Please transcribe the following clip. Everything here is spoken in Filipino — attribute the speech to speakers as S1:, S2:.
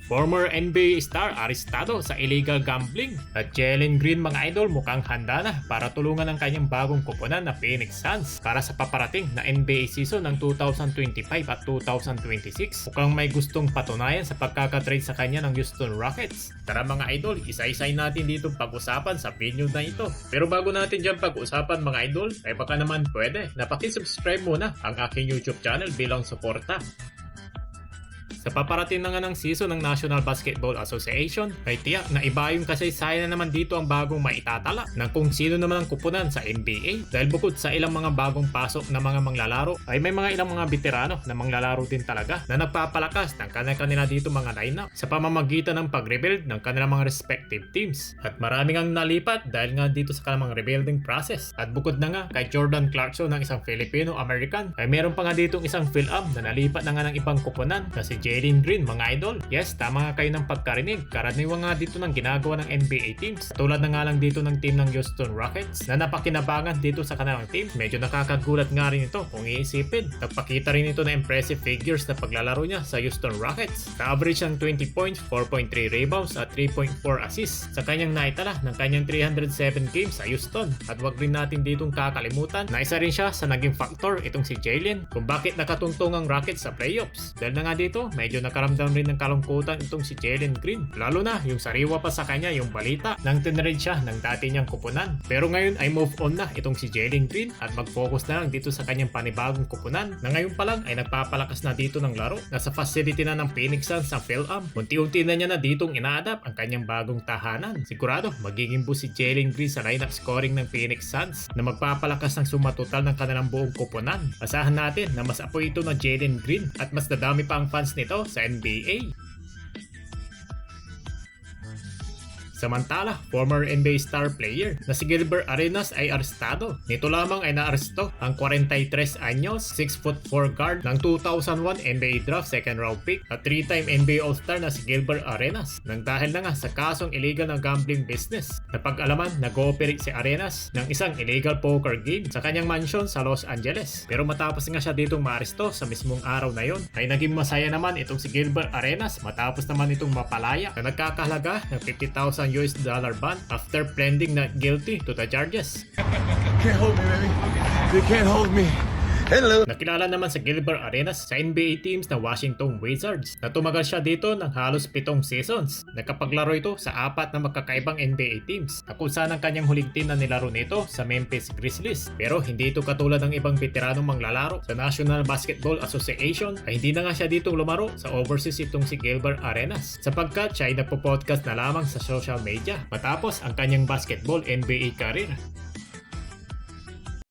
S1: Former NBA star arestado sa illegal gambling. At Jalen Green mga idol mukhang handa na para tulungan ang kanyang bagong kupunan na Phoenix Suns para sa paparating na NBA season ng 2025 at 2026. Mukhang may gustong patunayan sa pagkakatrade sa kanya ng Houston Rockets. Tara mga idol, isa-isay natin dito pag-usapan sa video na ito. Pero bago natin dyan pag-usapan mga idol, ay baka naman pwede na pakisubscribe muna ang aking YouTube channel bilang suporta. Sa paparating na nga ng season ng National Basketball Association, ay tiyak na iba yung kasaysayan na naman dito ang bagong maitatala ng kung sino naman ang kupunan sa NBA. Dahil bukod sa ilang mga bagong pasok na mga manglalaro, ay may mga ilang mga veterano na manglalaro din talaga na nagpapalakas ng kanila dito mga lineup sa pamamagitan ng pag-rebuild ng kanilang mga respective teams. At maraming ang nalipat dahil nga dito sa kanilang rebuilding process. At bukod na nga kay Jordan Clarkson ng isang Filipino-American, ay meron pa nga ditong isang Phil-Am na nalipat na nga ng ibang kupunan na si Jalen Green mga idol. Yes, tama nga kayo ng pagkarinig. Karaniwan nga dito ng ginagawa ng NBA teams. Tulad na nga lang dito ng team ng Houston Rockets na napakinabangan dito sa kanilang team. Medyo nakakagulat nga rin ito kung iisipin. Nagpakita rin ito na impressive figures na paglalaro niya sa Houston Rockets. Ka-average ng 20 points, 4.3 rebounds at 3.4 assists sa kanyang naitala ng kanyang 307 games sa Houston. At wag rin natin ditong kakalimutan na isa rin siya sa naging factor itong si Jalen kung bakit nakatungtong ang Rockets sa playoffs. Dahil na nga dito, medyo nakaramdam rin ng kalungkutan itong si Jalen Green. Lalo na yung sariwa pa sa kanya yung balita nang tinrade siya ng dati niyang kupunan. Pero ngayon ay move on na itong si Jalen Green at mag-focus na lang dito sa kanyang panibagong kupunan na ngayon pa lang ay nagpapalakas na dito ng laro. Nasa facility na ng Phoenix Suns ang Phil-Am. Unti-unti na niya na ditong ina-adapt ang kanyang bagong tahanan. Sigurado magiging boost si Jalen Green sa lineup scoring ng Phoenix Suns na magpapalakas ng sumatotal ng kanilang buong kupunan. Asahan natin na mas apoy ito ng Jalen Green at mas dadami pa ang fans nito sa NBA. Samantala, former NBA star player na si Gilbert Arenas ay arestado. Nito lamang ay naaresto ang 43 anyos, 6'4" guard ng 2001 NBA draft second round pick at 3-time NBA All-Star na si Gilbert Arenas nang dahil na nga sa kasong illegal na gambling business. Napag-alaman, nag-ooperate si Arenas ng isang illegal poker game sa kanyang mansion sa Los Angeles. Pero matapos nga siya ditong maaresto sa mismong araw na yon, ay naging masaya naman itong si Gilbert Arenas matapos naman itong mapalaya na nagkakahalaga ng $50,000 ban after pleading not guilty to the charges.
S2: Can't hold me, baby. They can't hold me. Hello.
S1: Nakilala naman sa Gilbert Arenas sa NBA teams na Washington Wizards na tumagal siya dito ng halos 7 seasons. Nakapaglaro ito sa 4 na magkakaibang NBA teams na kung saan ang kanyang huling team na nilaro nito sa Memphis Grizzlies. Pero hindi ito katulad ng ibang veteranong manglalaro sa National Basketball Association ay hindi na nga siya ditong lumaro sa overseas itong si Gilbert Arenas sapagkat siya ay nagpo-podcast na lamang sa social media matapos ang kanyang basketball NBA career.